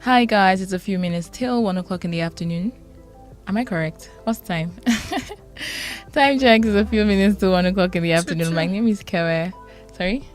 Hi guys, it's a few minutes till 1 o'clock in the afternoon. Am I correct? What's the time? Time check is a few minutes to 1 o'clock in the afternoon. Two. My name is Kevwe. Sorry?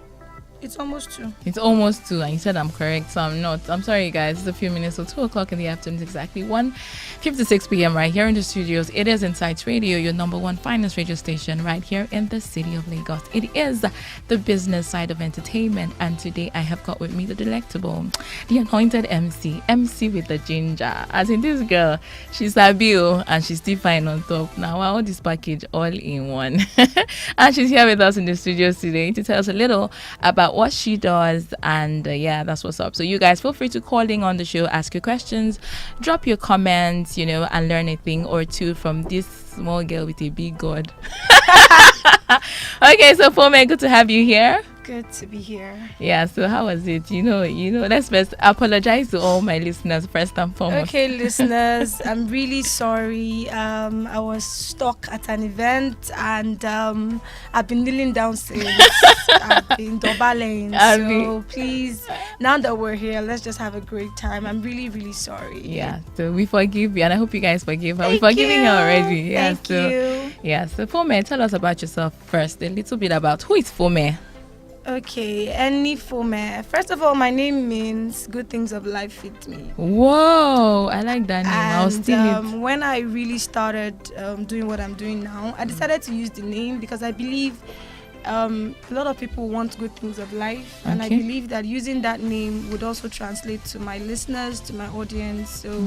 It's almost 2. It's almost 2 and you said I'm correct, so I'm not. I'm sorry guys, it's a few minutes, so 2 o'clock in the afternoon is exactly 1:56 p.m. right here in the studios. It is Insights Radio, your number one finest radio station right here in the city of Lagos. It is the business side of entertainment, and today I have got with me the delectable, the anointed MC with the ginger. As in this girl, she's a bill and she's still fine on top. Now all this package all in one. And she's here with us in the studios today to tell us a little about what she does, and yeah, that's what's up. So you guys feel free to call in on the show, ask your questions, drop your comments, and learn a thing or two from this small girl with a big god. Okay, so Fome, good to have you here. Good to be here. Yeah, so how was it? Let's first apologize to all my listeners first and foremost. Okay, listeners, I'm really sorry. I was stuck at an event and I've been kneeling down since. I've been dobaling. So please, now that we're here, let's just have a great time. I'm really, really sorry. Yeah, so we forgive you, and I hope you guys forgive her. Thank We're forgiving you. her already. Yeah, Thank you. Yeah, so Fome, tell us about yourself first. A little bit about who is Fome. Okay, Enifome. First of all, my name means good things of life fit me. Whoa, I like that name. I'll steal it. When I really started doing what I'm doing now, I decided to use the name because I believe a lot of people want good things of life, and I believe that using that name would also translate to my listeners, to my audience. So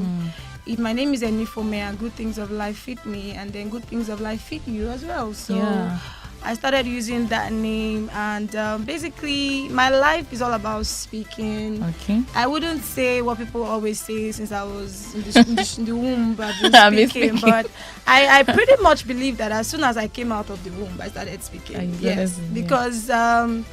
if my name is Enifome and good things of life fit me, and then good things of life fit you as well. So I started using that name, and basically my life is all about speaking. Okay. I wouldn't say what people always say since I was in the womb. I've been speaking, but I pretty much believe that as soon as I came out of the womb, I started speaking. Yes, because I've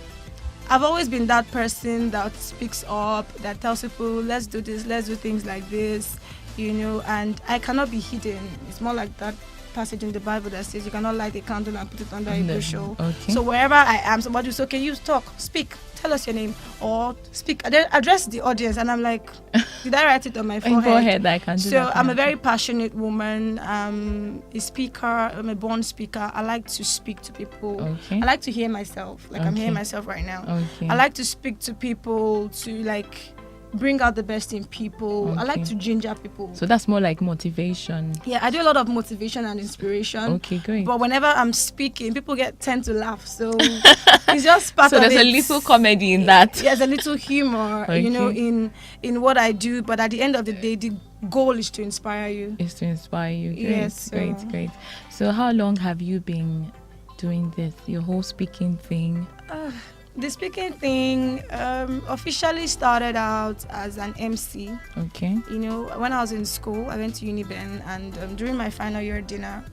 always been that person that speaks up, that tells people, let's do this, let's do things like this, and I cannot be hidden. It's more like that passage in the Bible that says you cannot light a candle and put it under a bushel. Okay. So wherever I am, somebody will say, okay, you talk, speak, tell us your name, or speak, address the audience. And I'm like, did I write it on my forehead? Forehead, I can do that. I'm a very passionate woman. A speaker. I'm a born speaker. I like to speak to people. Okay. I like to hear myself, like I'm hearing myself right now. Okay. I like to speak to people to bring out the best in people. I like to ginger people. So that's more like motivation. Yeah, I do a lot of motivation and inspiration. Okay, great. But whenever I'm speaking, people tend to laugh. So it's just part of it. So there's a little comedy in that. There's a little humor, in what I do. But at the end of the day, the goal is to inspire you. Is to inspire you. Great, yes. Great. So how long have you been doing this, your whole speaking thing? The speaking thing officially started out as an MC. Okay. When I was in school, I went to Uniben, and during my final year dinner,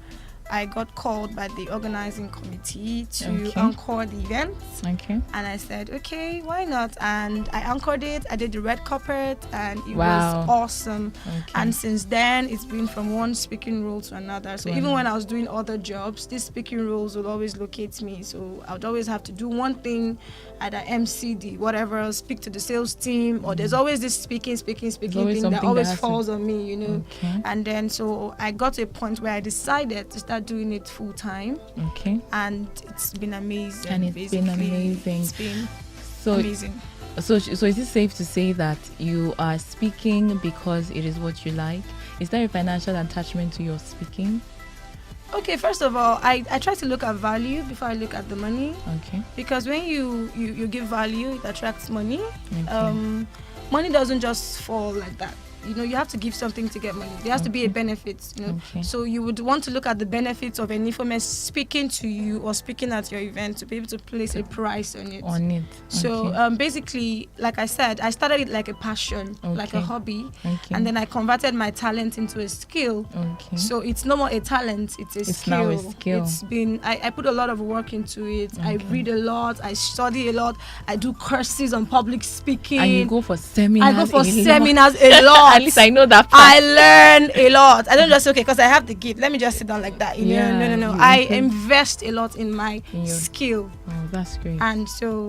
I got called by the organizing committee to anchor the event. Okay. And I said, okay, why not? And I anchored it. I did the red carpet, and it was awesome. Okay. And since then, it's been from one speaking role to another. So even when I was doing other jobs, these speaking roles would always locate me. So I would always have to do one thing, either MC, whatever, speak to the sales team, or there's always this speaking thing that always falls on me, Okay. And then so I got to a point where I decided to start doing it full time. Okay. And it's been amazing. And it's been amazing. It's been amazing. So is it safe to say that you are speaking because it is what you like? Is there a financial attachment to your speaking? Okay, first of all, I try to look at value before I look at the money. Okay. Because when you give value, it attracts money. Okay. Money doesn't just fall like that. You have to give something to get money. There has to be a benefit, Okay. So you would want to look at the benefits of Enifome speaking to you or speaking at your event to be able to place a price on it. Okay. So basically, like I said, I started it like a passion, like a hobby. Okay. And then I converted my talent into a skill. Okay. So it's no more a talent, it's a skill. It's now a skill. It's been, I put a lot of work into it. Okay. I read a lot, I study a lot, I do courses on public speaking. And you go for seminars. I go for seminars a lot. At least I know that part. I learn a lot. I don't just say, okay, because I have the gift, let me just sit down like that. No. I invest a lot in my skill. Oh, that's great. And so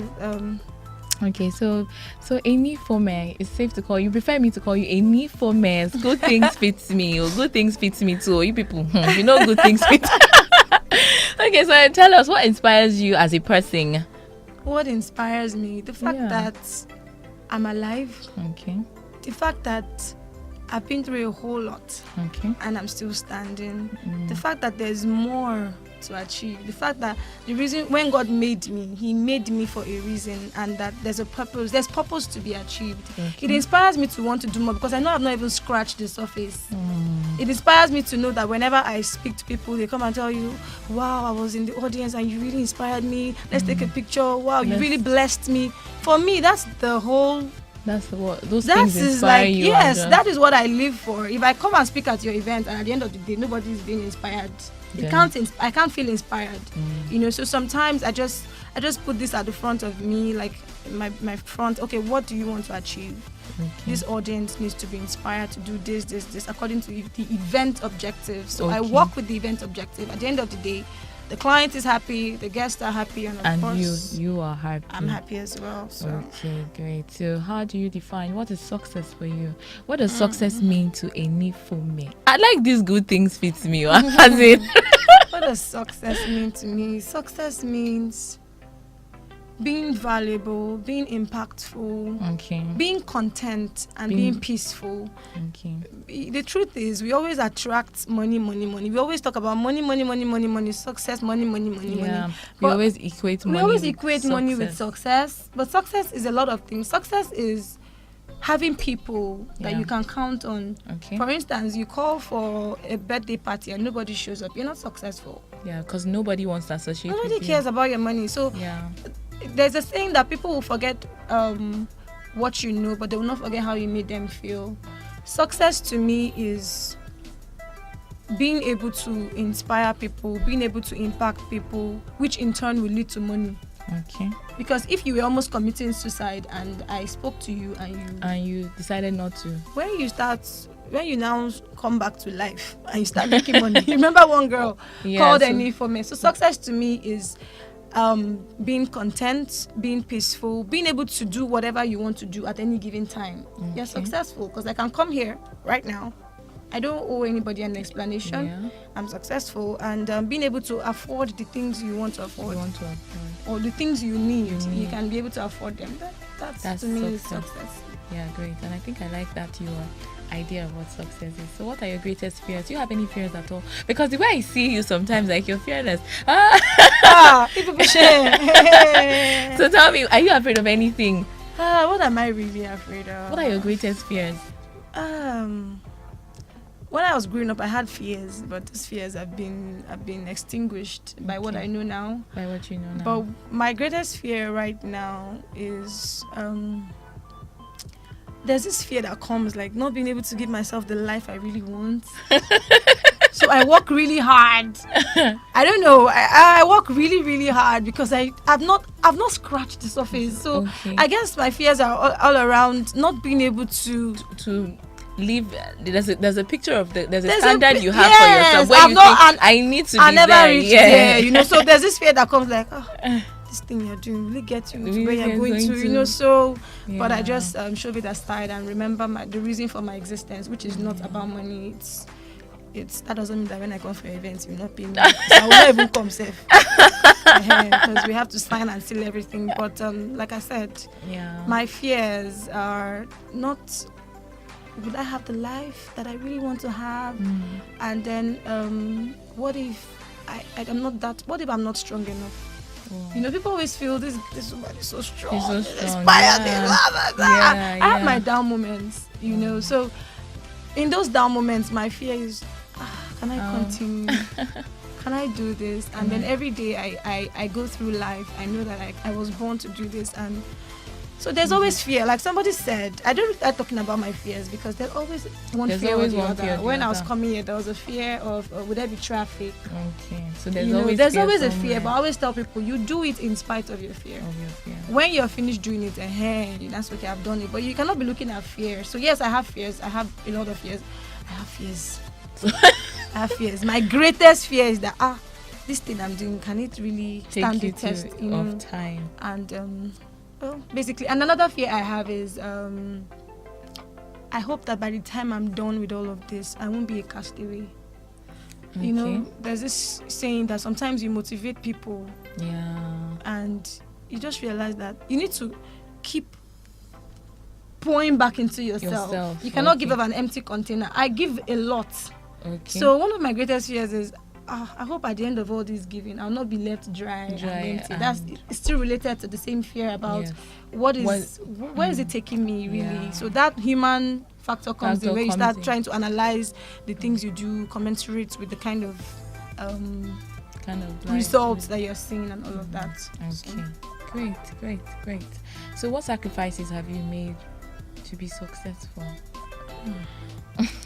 Okay, so Enifome, it's safe to call you. Prefer me to call you Enifome. Good things fits me, or good things fits me too. You people, you know, good things fit. Okay, so tell us what inspires you as a person. What inspires me? The fact that I'm alive. Okay. The fact that I've been through a whole lot. Okay. And I'm still standing. The fact that there's more to achieve. The fact that the reason when God made me, He made me for a reason, and that there's a purpose. There's purpose to be achieved. Okay. It inspires me to want to do more because I know I've not even scratched the surface. It inspires me to know that whenever I speak to people, they come and tell you, "Wow, I was in the audience and you really inspired me. Let's take a picture. Wow, you really blessed me." For me, that's the whole. That's what those things inspire you. Yes, that is what I live for. If I come and speak at your event and at the end of the day nobody is being inspired, I can't feel inspired. You know, so sometimes I just put this at the front of me, like my front. Okay, what do you want to achieve? Okay. This audience needs to be inspired to do this according to the event objective. So I work with the event objective. At the end of the day, the client is happy, the guests are happy, and of course you are happy. I'm happy as well. So. Okay, great. So how do you define what is success for you? What does success mean to Enifome? I like these good things fits me. As in, what does success mean to me? Success means being valuable, being impactful, being content, and being peaceful. Okay. The truth is, we always attract money. We always talk about money, success, money. We always equate money with success. But success is a lot of things. Success is having people that you can count on. Okay. For instance, you call for a birthday party and nobody shows up. You're not successful. Yeah, because nobody wants to associate with you. Nobody cares about your money. So there's a saying that people will forget what you know, but they will not forget how you made them feel. Success to me is being able to inspire people, being able to impact people, which in turn will lead to money. Okay. Because if you were almost committing suicide and I spoke to you and you decided not to, when you now come back to life and you start making money, you remember one girl called Enifome. So success to me is being content, being peaceful, being able to do whatever you want to do at any given time. You're successful because I can come here right now. I don't owe anybody an explanation. Yeah. I'm successful, and being able to afford the things you want to afford, or the things you need, you can be able to afford them. That's to me success. Yeah, great. And I think I like that your idea of what success is. So what are your greatest fears? Do you have any fears at all? Because the way I see you sometimes, like, you're fearless. People share. So tell me, are you afraid of anything? What am I really afraid of? What are your greatest fears? When I was growing up, I had fears, but those fears have been extinguished by what I know now. By what you know now. But my greatest fear right now is there's this fear that comes, like not being able to give myself the life I really want. So I work really hard. I don't know. I work really, really hard because I've not scratched the surface. So I guess my fears are all around not being able to live. There's a picture of there's a standard you have for yourself where you think I need to be never there. Reach there, you know. So there's this fear that comes like, this thing you're doing really get you to where you're going to, you know. So, but I just shove it aside and remember the reason for my existence, which is not about money. It's that doesn't mean that when I come for events, you'll not pay me. I will not even come safe. Because we have to sign and seal everything. But like I said, my fears are not, would I have the life that I really want to have? And then what if I'm not that? What if I'm not strong enough? You know, people always feel this woman is so strong. He's so strong. Inspired me, blah, blah, blah. I have my down moments, you know. So in those down moments, my fear is, can I continue? Can I do this? And then every day I go through life, I know that I was born to do this. And so there's always fear. Like somebody said, I don't start talking about my fears because there's always one fear or the other. When I was coming here, there was a fear of would there be traffic? Okay, so there's always a fear. But I always tell people, you do it in spite of your fear. When you're finished doing it, that's okay, I've done it. But you cannot be looking at fear. So yes, I have fears. I have a lot of fears. I have fears. My greatest fear is that this thing I'm doing, can it really stand the test of time? And Well, basically, and another fear I have is I hope that by the time I'm done with all of this, I won't be a castaway. Okay. You know, there's this saying that sometimes you motivate people, and you just realize that you need to keep pouring back into yourself. You cannot give up an empty container. I give a lot. Okay. So one of my greatest fears is I hope at the end of all this giving, I'll not be left dry and empty. That's it's still related to the same fear about where is it taking me really. Yeah. So that human factor comes in where you start trying to analyze the things you do, commensurate with the kind of results that you're seeing and all of that. Okay. So. Great. So what sacrifices have you made to be successful?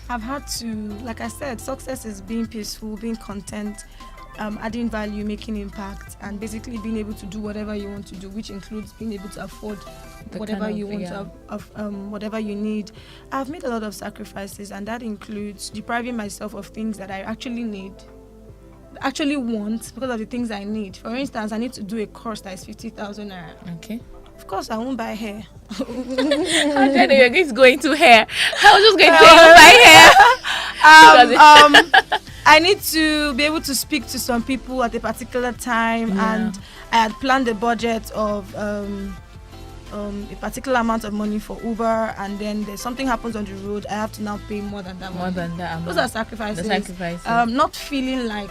I've had to, like I said, success is being peaceful, being content, adding value, making impact, and basically being able to do whatever you want to do, which includes being able to afford whatever you want whatever you need. I've made a lot of sacrifices, and that includes depriving myself of things that I actually want because of the things I need. For instance, I need to do a course that is 50,000 naira. Okay. Of course, I won't buy hair. How do you know you're just going to hair? I was just going to buy hair. I need to be able to speak to some people at a particular time, and I had planned a budget of a particular amount of money for Uber, and then there's something happens on the road, I have to now pay more than that. Those are sacrifices. Not feeling like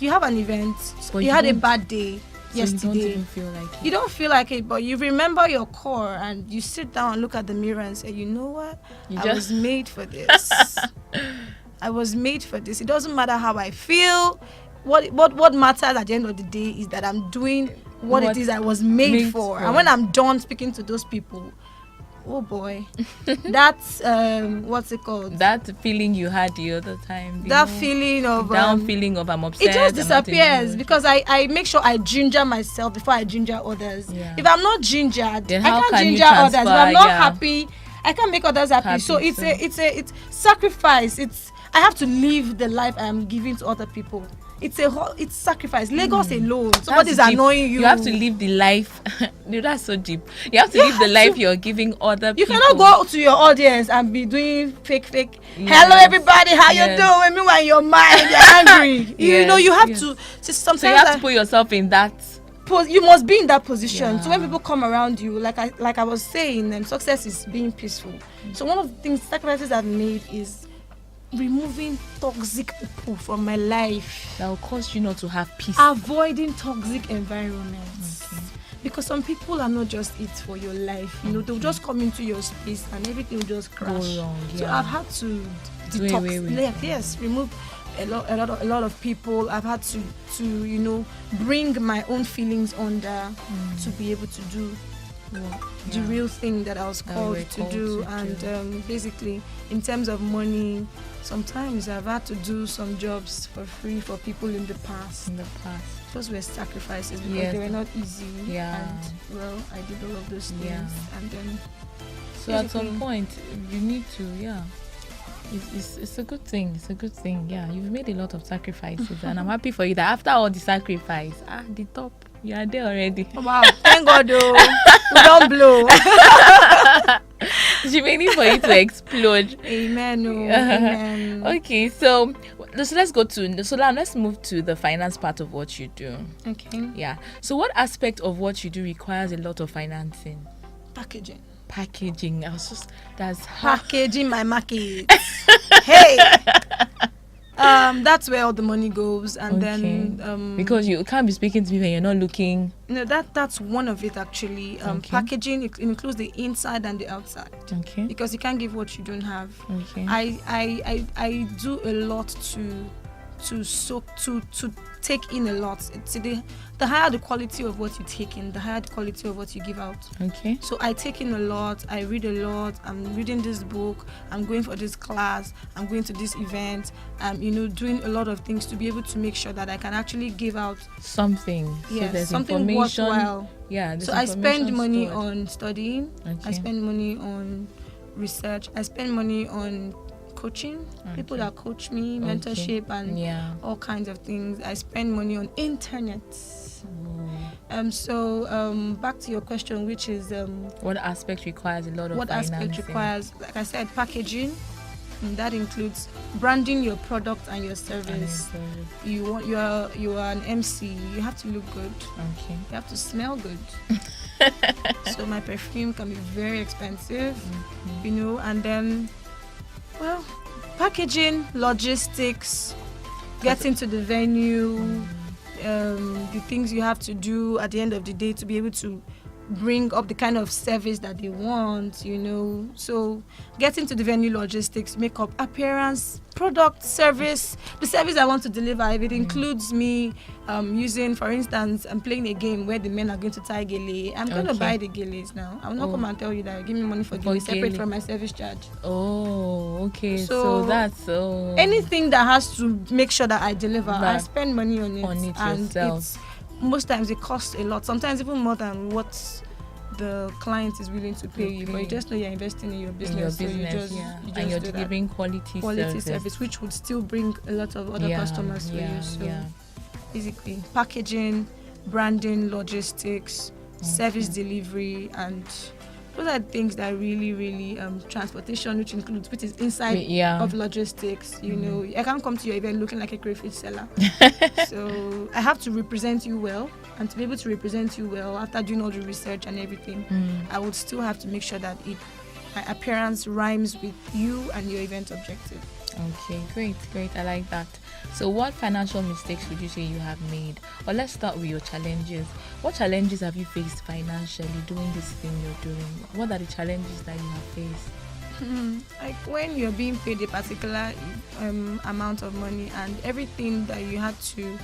you have an event, you had a bad day yesterday. You don't feel like it, but you remember your core, and you sit down and look at the mirror and say, you know what? I was made for this. I was made for this. It doesn't matter how I feel. What matters at the end of the day is that I'm doing what it is I was made for. And when I'm done speaking to those people, oh boy, that's what's it called? That feeling you had the other time. Feeling of feeling of I'm upset. It just disappears because I make sure I ginger myself before I ginger others. Yeah. If I'm not gingered, I can't can ginger others. If I'm not happy, I can't make others happy. So it's sacrifice. I have to live the life I am giving to other people. It's sacrifice. Lagos alone, somebody's annoying you. You have to live the life. No, that's so deep. You have to live the life you're giving other people. You cannot go to your audience and be doing fake. Hello, everybody. How you doing? Meanwhile, your mind, you're angry. You know, you have to. Sometimes you have to put yourself in that. You must be in that position. So when people come around you, like I was saying, success is being peaceful. So one of the things sacrifices I've made is removing toxic people from my life. That will cause you not to have peace. Avoiding toxic environments. Okay. Because some people are not just it for your life. You know, they'll just come into your space and everything will just crash. Go wrong, So I've had to detox. Remove a lot of people. I've had to bring my own feelings under to be able to do the real thing that I was called to do. And basically, in terms of money, sometimes I've had to do some jobs for free for people in the past. Those were sacrifices because they were not easy. And I did all of those things. And then so at some point you need to it's a good thing. You've made a lot of sacrifices and I'm happy for you that after all the sacrifice, the top, you are there already. Wow, thank God though. We don't blow. She's waiting for you to explode. Amen. Amen. Okay, so let's go to let's move to the finance part of what you do. Okay. Yeah. So what aspect of what you do requires a lot of financing? Packaging. That's packaging my market. Hey. That's where all the money goes, and then because you can't be speaking to me when you're not looking. No, that's one of it actually. Packaging includes the inside and the outside. Okay. Because you can't give what you don't have. Okay. I do a lot to take in a lot. It's the higher the quality of what you take in, the higher the quality of what you give out. Okay. So I take in a lot, I read a lot, I'm reading this book, I'm going for this class, I'm going to this event, doing a lot of things to be able to make sure that I can actually give out something. Yes, so something worthwhile. Yeah. So I spend money on studying, I spend money on research, I spend money on coaching, people that coach me, mentorship, and all kinds of things. I spend money on internet. Back to your question, which is what aspect requires a lot of what financing? aspect requires, like I said, packaging. And that includes branding your product and your service. You are an MC. You have to look good. Okay. You have to smell good. So my perfume can be very expensive, and then, well, packaging, logistics, getting to the venue, the things you have to do at the end of the day to be able to bring up the kind of service that they want, So getting to the venue, logistics, makeup, appearance, product, service, the service I want to deliver. If it includes me using, for instance, I'm playing a game where the men are going to tie gele, I'm going to buy the geles now. I will not come and tell you that give me money for gele separate from my service charge. Oh, okay. So that's anything that has to make sure that I deliver, I spend money on it. And yourself. Most times it costs a lot, sometimes even more than what the client is willing to pay you, but you just know you're investing in your business, and you're delivering quality service, which would still bring a lot of other customers for you. So basically, packaging, branding, logistics, service delivery, and those are things that really transportation, which is inside of logistics. I can't come to your event looking like a crayfish seller. So I have to represent you well, and to be able to represent you well after doing all the research and everything, I would still have to make sure that my appearance rhymes with you and your event objective. Okay, great. I like that. So what financial mistakes would you say you have made? Or let's start with your challenges. What challenges have you faced financially doing this thing you're doing? What are the challenges that you have faced? Like when you're being paid a particular amount of money and everything that you had to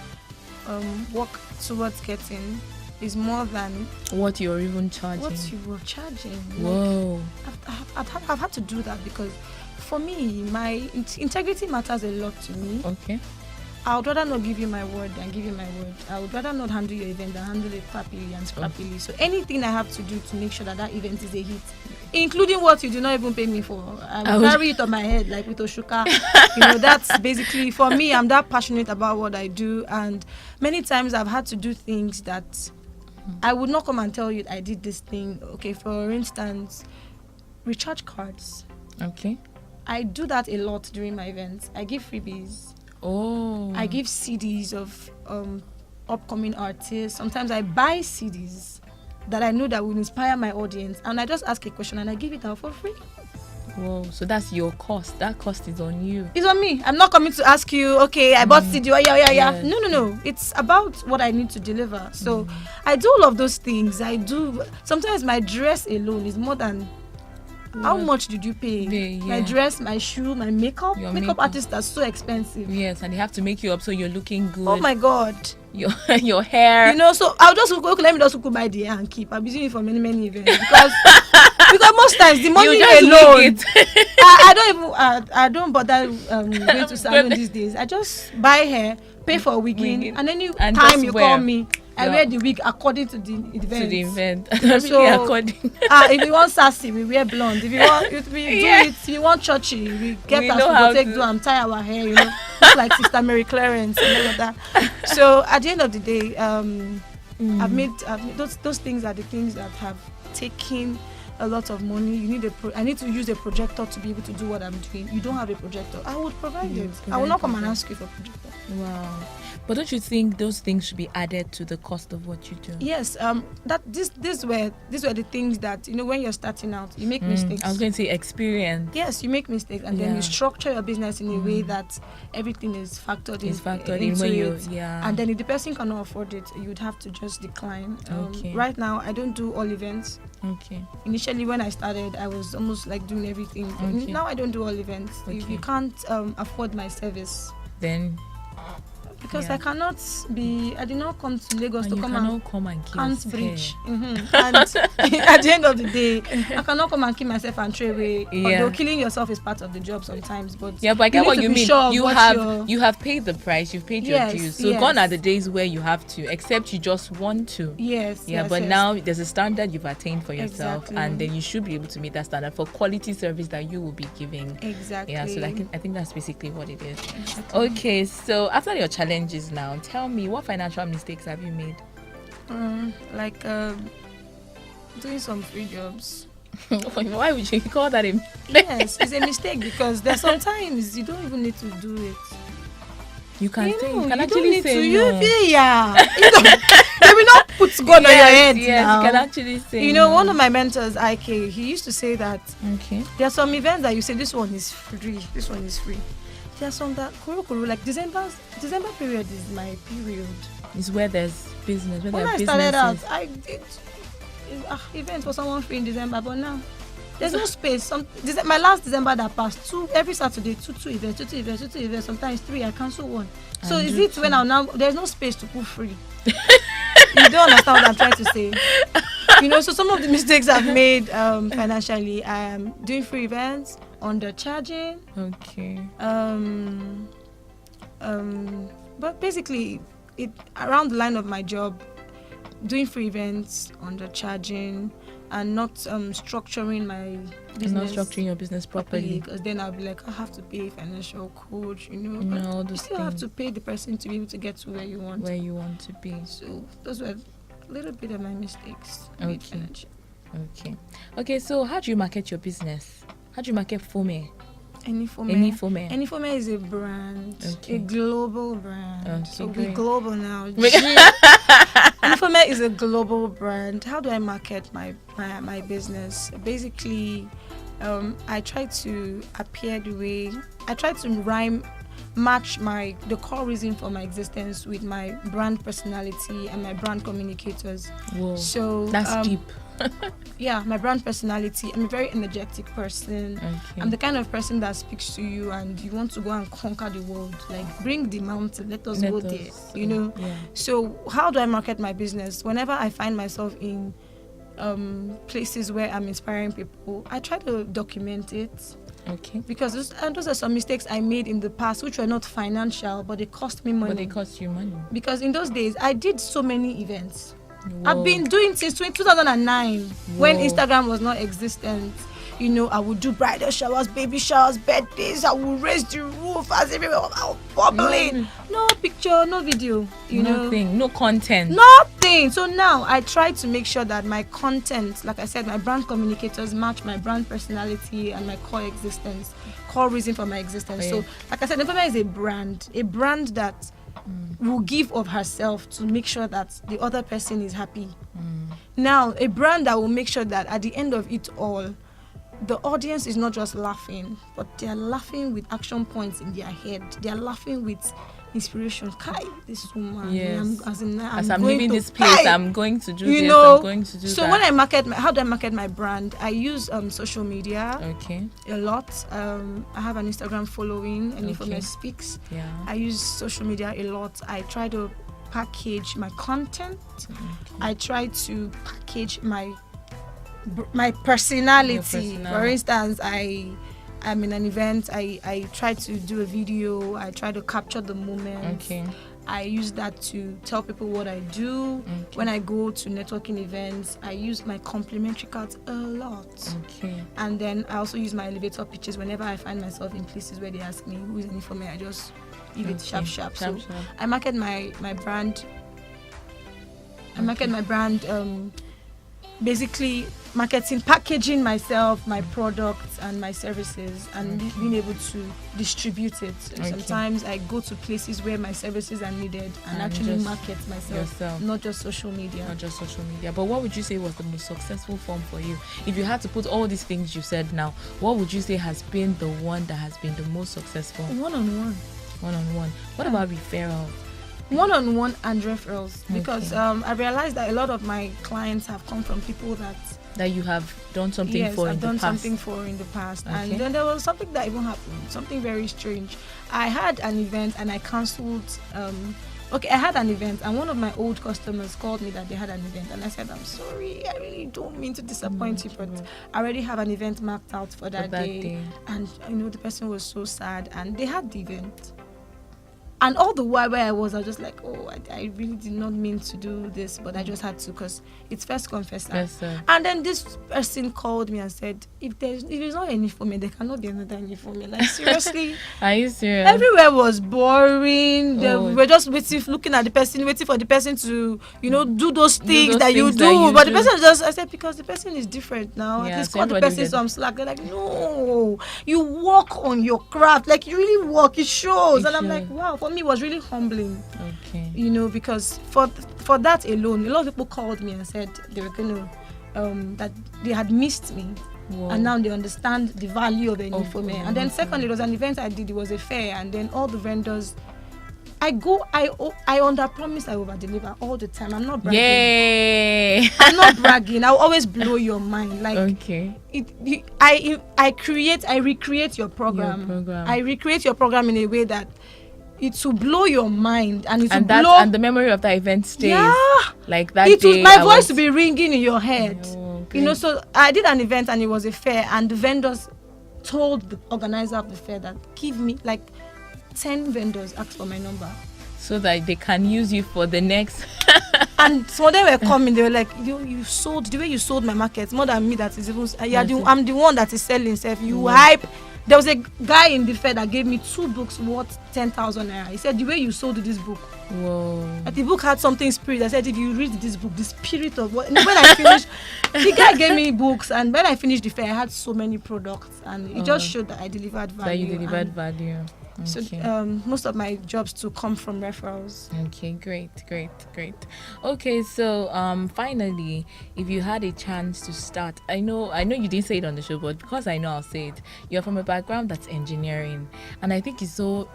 work towards getting is more than what you're even charging. What you were charging. Whoa. I've had to do that because for me, my integrity matters a lot to me. Okay. I would rather not give you my word than give you my word. I would rather not handle your event than handle it crappily and scrappily. So anything I have to do to make sure that event is a hit, including what you do not even pay me for, I will carry it on my head like with Oshuka. That's basically, for me, I'm that passionate about what I do. And many times I've had to do things that I would not come and tell you I did this thing. Okay, for instance, recharge cards. Okay. I do that a lot during my events. I give freebies. Oh. I give CDs of upcoming artists. Sometimes I buy CDs that I know that will inspire my audience, and I just ask a question and I give it out for free. Whoa, so that's your cost. That cost is on you. It's on me. I'm not coming to ask you, okay, I bought CD. Yeah. No. It's about what I need to deliver. So I do all of those things. I do. Sometimes my dress alone is more than how much did you pay? My dress, my shoe, my makeup. Makeup artists are so expensive. Yes, and they have to make you up so you're looking good. Oh my God. Your hair. So I'll just let me just buy the hair and keep. I'm using it for many events because most times the money alone. I don't bother going to salon these days. I just buy hair, pay for wigging, and any time you call me, I wear the wig according to the event. So according. If you want sassy, we wear blonde. If you want if you want churchy, we get us to go take do and tie our hair. Look like Sister Mary Clarence and all of that. So at the end of the day, I've made those things are the things that have taken a lot of money. I need to use a projector to be able to do what I'm doing. You don't have a projector, I would provide it. I will not come and ask you for a projector. Wow. But don't you think those things should be added to the cost of what you do? Yes. These were the things that when you're starting out, you make mistakes. I was going to say experience. Yes, you make mistakes, and then you structure your business in a way that everything is factored in when it. And then if the person cannot afford it, you would have to just decline. Right now, I don't do all events. Okay. Initially, when I started, I was almost like doing everything. Okay. Now I don't do all events. If you can't afford my service, then. Because I did not come to Lagos to come and can't bridge. And at the end of the day, I cannot come and kill myself and throw away. Although killing yourself is part of the job sometimes. But I get what you mean. You have paid the price, you've paid your dues. So gone are the days where you have to, except you just want to. But now there's a standard you've attained for yourself, and then you should be able to meet that standard for quality service that you will be giving. Exactly. So I think that's basically what it is. Exactly. Okay, so after your challenges now, tell me, what financial mistakes have you made? Like doing some free jobs. Why would you call that a Yes, it's a mistake because there's sometimes you don't even need to do it. You can say, you can don't actually need say to. no. They will not put gun on your head. Yes, now. you can actually say You know, no. one of my mentors, IK, he used to say that Okay. there are some events that you say this one is free, this one is free. There are some that like December period is my period. It's where there's business. Where When there are I started out, businesses. I did events for someone free in December, but now there's no space. My last December that passed, every Saturday, two events, sometimes 3. I cancel one. So And is do it two. when now there's no space to put free? You don't understand what I'm trying to say. You know, so some of the mistakes I've made financially, I am doing free events, undercharging. Okay. But basically, it around the line of my job, doing free events, undercharging, and not structuring my business. Not structuring your business properly. Because then I'll be like, I have to pay a financial coach, you know. No, all But you those still have things. to pay the person to be able to get to where you want. Where you want to be. So those were a little bit of my mistakes. Okay. Okay, so how do you market your business? How do you market Fome? Enifome. Enifome. Enifome is a brand, Okay. a global brand. Okay, So great. we're global now. Enifome is a global brand. How do I market my business? Basically, I try to appear the way I try to match the core reason for my existence with my brand personality and my brand communicators. Whoa. So That's deep. Yeah, my brand personality. I'm a very energetic person. Okay. I'm the kind of person that speaks to you and you want to go and conquer the world. Like, bring the mountain, let us go there. You know. Yeah. So how do I market my business? Whenever I find myself in places where I'm inspiring people, I try to document it. Okay. Because those are some mistakes I made in the past, which were not financial, but they cost me money. But they cost you money. Because in those days, I did so many events. Whoa. I've been doing since 2009 when Whoa. Instagram was not existent. You know, I would do bridal showers, baby showers, birthdays. I would raise the roof as if I was bubbling. No picture, no video. You know, Nothing. No content. nothing. So now I try to make sure that my content, like I said, my brand communicators match my brand personality and my core reason for my existence. Oh, yeah. So, like I said, Enifome is a brand that will give of herself to make sure that the other person is happy. Now, a brand that will make sure that at the end of it all, the audience is not just laughing, but they are laughing with action points in their head. They are laughing with inspiration. Kai, this woman. Yes. As I'm leaving this place, Kai! I'm going to do You this. know, I'm going to do so that. when how do I market my brand? I use social media Okay. a lot. I have an Instagram following, Enifome Okay. Speaks. Yeah. I use social media a lot. I try to package my content. I try to package my personality. For instance, I'm in an event. I try to do a video. I try to capture the moment. Okay. I use that to tell people what I do. Okay. When I go to networking events, I use my complimentary cards a lot. Okay. And then I also use my elevator pitches whenever I find myself in places where they ask me who is Enifome. I just give it sharp. So I market my brand. I market my brand. Basically, packaging myself, my products, and my services, and being able to distribute it. Okay. Sometimes I go to places where my services are needed and actually just market myself, yourself. not just social media. Not just social media. But what would you say was the most successful form for you? If you had to put all these things you said now, what would you say has been the one that has been the most successful? One-on-one. One-on-one. What about referrals? One-on-one and referrals, because Okay. I realized that a lot of my clients have come from people that That you have done something yes, for I've in the done past. something for in the past. Okay. And then there was something that even happened, something very strange. I had an event and I cancelled. I had an event and one of my old customers called me that they had an event, and I said, I'm sorry, I really don't mean to disappoint you, but I already have an event marked out for that day. And the person was so sad, and they had the event. And all the while where I was just like, oh, I really did not mean to do this, but I just had to because it's first come, first serve. Yes, sir. And then this person called me and said, if it's not Enifome, there cannot be another Enifome. Like, seriously? Are you serious? Everywhere was boring. We were just waiting for the person to, do those things that you do. But the person I said, because the person is different now. Yeah, At least so call the person some slack. They're like, no, you work on your craft. Like, you really work. It shows. And I'm like, wow, for me, it was really humbling. Okay. Because for that alone, a lot of people called me and said they were going to, that they had missed me. Whoa. And now they understand the value of Enifome. And then secondly, it was an event I did. It was a fair, and then all the vendors. I under promise, I over deliver all the time. I'm not bragging. Yay! I'm not bragging. I'll always blow your mind. Like, okay. I recreate your program. I recreate your program in a way that it will blow your mind, and and the memory of that event stays. Yeah, like that. My voice will be ringing in your head. Okay. So I did an event and it was a fair, and the vendors told the organizer of the fair that give me 10 vendors asked for my number so that they can use you for the next. And so they were coming, they were like, you sold the way you sold my market more than me. That is even I'm the one that is selling stuff. You hype. There was a guy in the fair that gave me 2 books worth 10,000 naira. He said, the way you sold this book. Whoa. And the book had something spirit. I said, if you read this book, the spirit of what. And when I finished, the guy gave me books. And when I finished the fair, I had so many products. And it just showed that I delivered value. That you delivered value. So most of my jobs to come from referrals. Okay, great. Okay, so finally, if you had a chance to start, I know you didn't say it on the show, but because I know I'll say it. You're from a background that's engineering, and I think it's so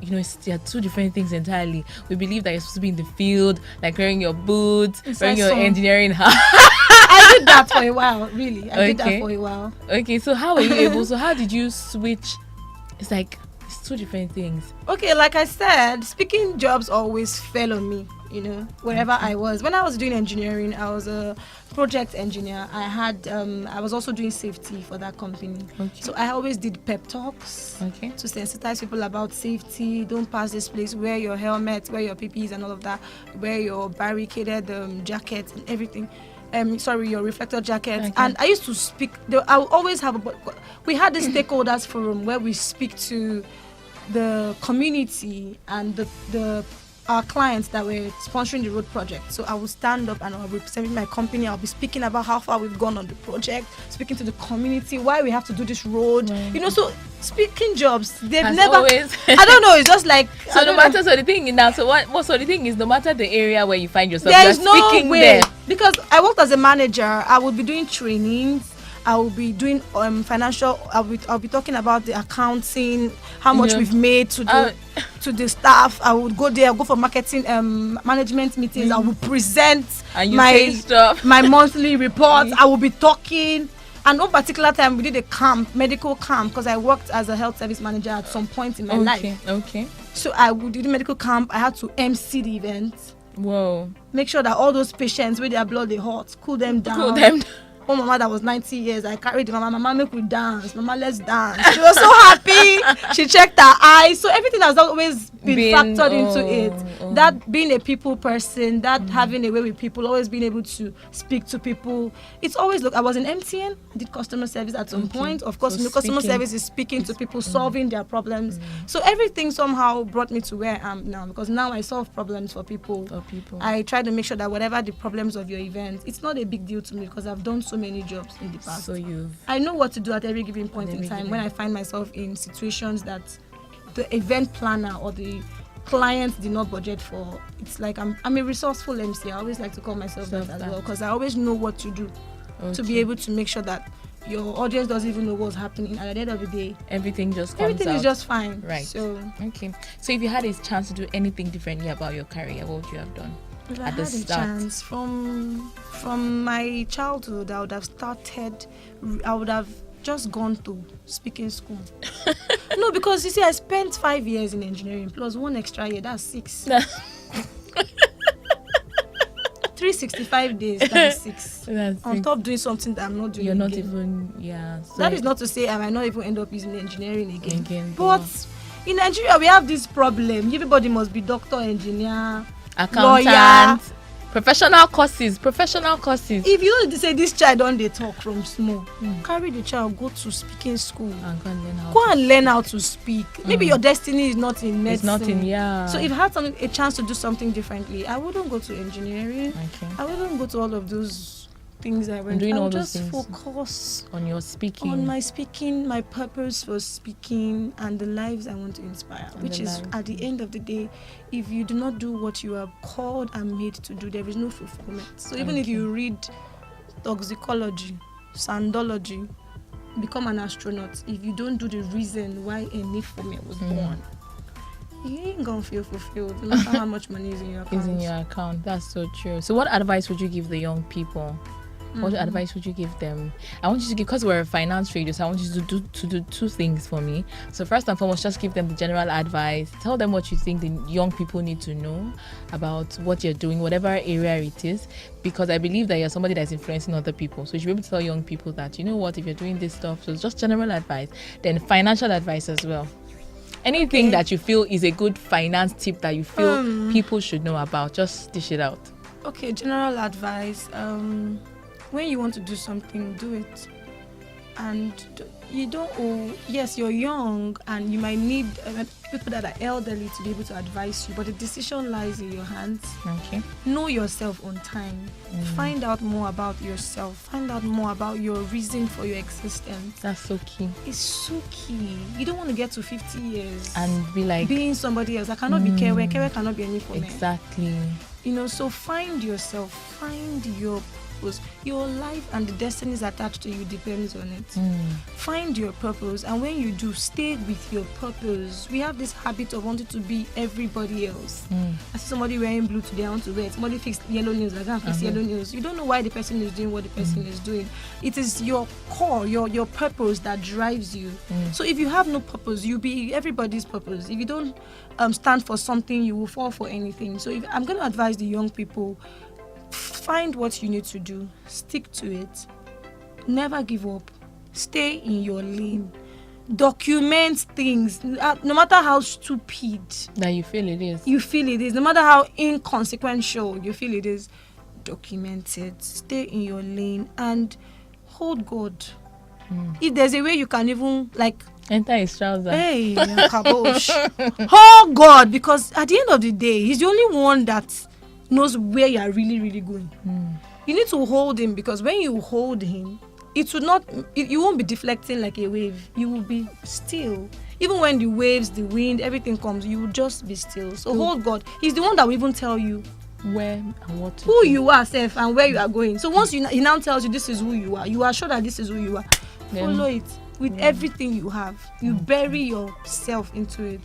there are 2 different things entirely. We believe that you're supposed to be in the field, like wearing your boots, wearing your engineering hat. I did that for a while, really. I did that for a while. Okay, so how were you able? So how did you switch? It's 2 different things. Okay, like I said, speaking jobs always fell on me, wherever I was. When I was doing engineering, I was a project engineer. I was also doing safety for that company. Okay. So I always did pep talks to sensitize people about safety. Don't pass this place. Wear your helmet, wear your PPEs and all of that. Wear your barricaded jacket and everything. Your reflector jacket. Okay. And I used to speak. I would always have. We had this stakeholders forum where we speak to the community and our clients that were sponsoring the road project. So I will stand up and I'll represent my company. I'll be speaking about how far we've gone on the project, speaking to the community, why we have to do this road. So speaking jobs, they've never always I don't know, it's just like so no matter so the thing is now so the thing is no matter the area where you find yourself, there is no way there. Because I worked as a manager, I would be doing trainings. I will be doing financial. I'll be talking about the accounting, how much we've made to the staff. I would go there, go for marketing, management meetings. I will present my monthly reports. I will be talking. And one particular time we did a medical camp, because I worked as a health service manager at some point in my life. Okay. So I would do the medical camp. I had to MC the event. Whoa. Make sure that all those patients with their blood they hot, cool them down. Oh, mama that was 90 years, I carried the mama make we dance. Mama, let's dance. She was so happy. She checked her eyes. So everything has always been factored into it. That being a people person, that having a way with people, always being able to speak to people. It's always, I was in MTN, I did customer service at some point. Of course, customer service is speaking to people, solving their problems. So everything somehow brought me to where I am now, because now I solve problems for people. I try to make sure that whatever the problems of your event, it's not a big deal to me, because I've done so many jobs in the past. So I know what to do at every given point in time when I find myself in situations that the event planner or the client did not budget for. It's like I'm a resourceful MC. I always like to call myself that as well, because I always know what to do to be able to make sure that your audience doesn't even know what's happening, and at the end of the day everything is just fine. Right. So if you had a chance to do anything differently about your career, what would you have done? If I had a chance from my childhood, I would have just gone to speaking school. No, because you see, I spent 5 years in engineering plus 1 extra year. That's 6. 365 days. That's 6. On top doing something that I'm not doing. You're not even. Yeah. So that is not to say I might not even end up using engineering again. But In Nigeria, we have this problem. Everybody must be doctor, engineer, accountant, lawyer. professional courses. If you know say this child don dey talk from small, carry the child go to speaking school and go and learn how to speak. Maybe your destiny is not in medicine. It's not in, yeah. So if I had a chance to do something differently, I wouldn't go to engineering. Okay. I wouldn't go to all of those things I went. Doing I all would those just things focus on your speaking. on my speaking, my purpose for speaking, and the lives I want to inspire. And which is, lives. at the end of the day, if you do not do what you are called and made to do, there is no fulfillment. So even if you read toxicology, sandology, become an astronaut, if you don't do the reason why Enifome was born, you ain't gonna feel fulfilled, no matter how much money is in your account. Is in your account. That's so true. So what advice would you give the young people? What advice would you give them? I want you to give, because we're a finance radio, so I want you to do two things for me. So first and foremost, just give them the general advice. Tell them what you think the young people need to know about what you're doing, whatever area it is, because I believe that you're somebody that's influencing other people. So you should be able to tell young people that, you know what, if you're doing this stuff, so it's just general advice. Then financial advice as well. Anything that you feel is a good finance tip that you feel people should know about, just dish it out. Okay, general advice. When you want to do something, do it. And you don't owe, yes, you're young and you might need people that are elderly to be able to advise you, but the decision lies in your hands. Okay. Know yourself on time. Find out more about yourself. Find out more about your reason for your existence. That's so key. It's so key. You don't want to get to 50 years and be like being somebody else. I cannot be Kevwe. Kevwe cannot be Enifome. Exactly. You know, so find yourself. Find your purpose. Your life and the destinies attached to you depends on it. Find your purpose, and when you do, stay with your purpose. We have this habit of wanting to be everybody else. I see somebody wearing blue today, I want to wear it. Somebody fixed yellow nails, I can't fix yellow nails. You don't know why the person is doing what the person is doing. It is your core, your purpose that drives you. So if you have no purpose, you'll be everybody's purpose. If you don't stand for something, you will fall for anything. So if I'm going to advise the young people, find what you need to do, stick to it, never give up, stay in your lane, document things, no matter how stupid that you feel it is, no matter how inconsequential you feel it is, document it, stay in your lane, and hold God. If there's a way you can even enter his trouser, hey, kabosh. Hold God, because at the end of the day, he's the only one that knows where you are really, really going. You need to hold him, because when you hold him, you won't be deflecting like a wave. You will be still. Even when the waves, the wind, everything comes, you will just be still. So hold God. He's the one that will even tell you where and what to who do. you are, self, and where you are going. So once he now tells you this is who you are sure that this is who you are. Then follow it with everything you have. You bury yourself into it,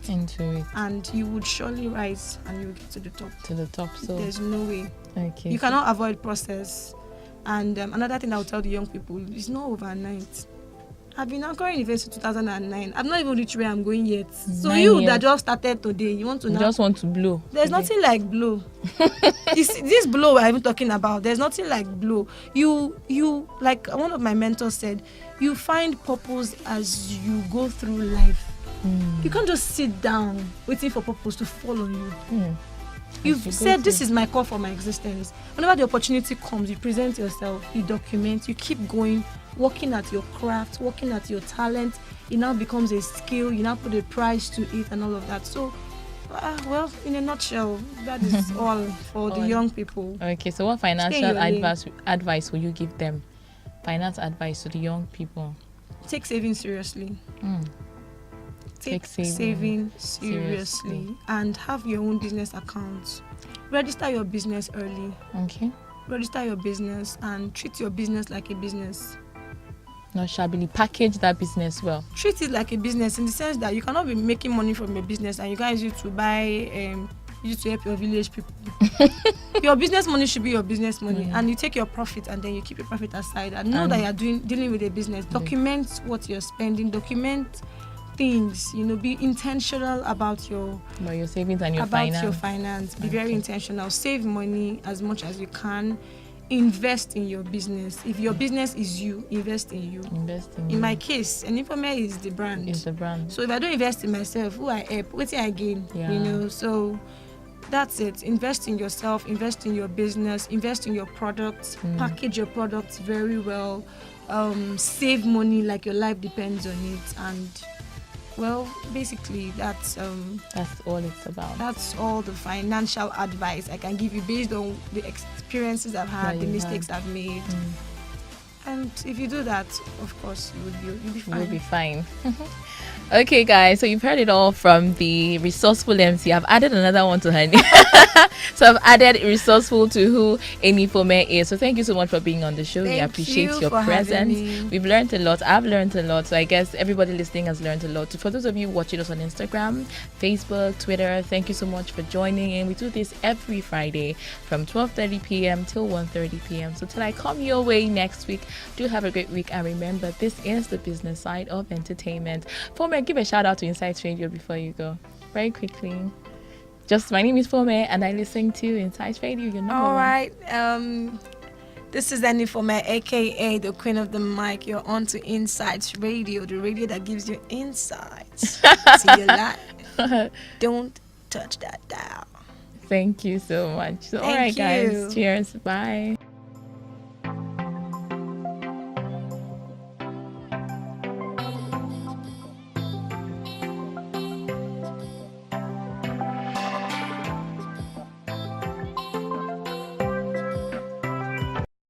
and you would surely rise and you will get to the top. So there's no way. Okay. You cannot avoid process. And another thing I will tell the young people is not overnight. I've been anchoring university 2009. I've not even reached where I'm going yet. So you that just started today, you want to now just want to blow. There's nothing like blow. This blow we're even talking about, there's nothing like blow. You like one of my mentors said, you find purpose as you go through life. You can't just sit down waiting for purpose to fall on you. You've said this is my call for my existence. Whenever the opportunity comes, you present yourself, you document, you keep going, working at your craft, working at your talent. It now becomes a skill. You now put a price to it and all of that. So, well, in a nutshell, that is all for the young people. Okay, so what financial advice will you give them? Finance advice to the young people. Take saving seriously. Take saving seriously and have your own business accounts. Register your business early. Okay. Register your business and treat your business like a business. Not shabbily. Package that business well. Treat it like a business in the sense that you cannot be making money from your business and you guys use it to buy, use it to help your village people. Your business money should be your business money, and you take your profit and then you keep your profit aside and know that you're dealing with a business. Document what you're spending. Document things, be intentional about your savings and your finance. Be very intentional. Save money as much as you can. invest in your business. If your business is you, invest in you. In my case, Enifome is the brand. It's the brand. So if I don't invest in myself, who I help, what I gain? Yeah. So that's it. Invest in yourself, invest in your business, invest in your products, package your products very well, save money like your life depends on it, and well, basically that's all it's about. That's all the financial advice I can give you based on the experiences I've had, the mistakes I've made. And if you do that, of course, you'll be fine. You'll be fine. Okay, guys, so you've heard it all from the resourceful MC. I've added another one to her name. So I've added resourceful to who Enifome is. So thank you so much for being on the show. We appreciate your presence. We've learned a lot. I've learned a lot. So I guess everybody listening has learned a lot. For those of you watching us on Instagram, Facebook, Twitter, thank you so much for joining in. We do this every Friday from 12:30 p.m. till 1:30 p.m. So till I come your way next week, do have a great week. And remember, this is the business side of entertainment. Fome, give a shout out to Insights Radio before you go. Very quickly. Just my name is Fome and I listen to Insights Radio. Your number All right. This is Enifome, aka the Queen of the Mic. You're on to Insights Radio, the radio that gives you insights to your life. Don't touch that dial. Thank you so much. So, all right, guys. Cheers. Bye.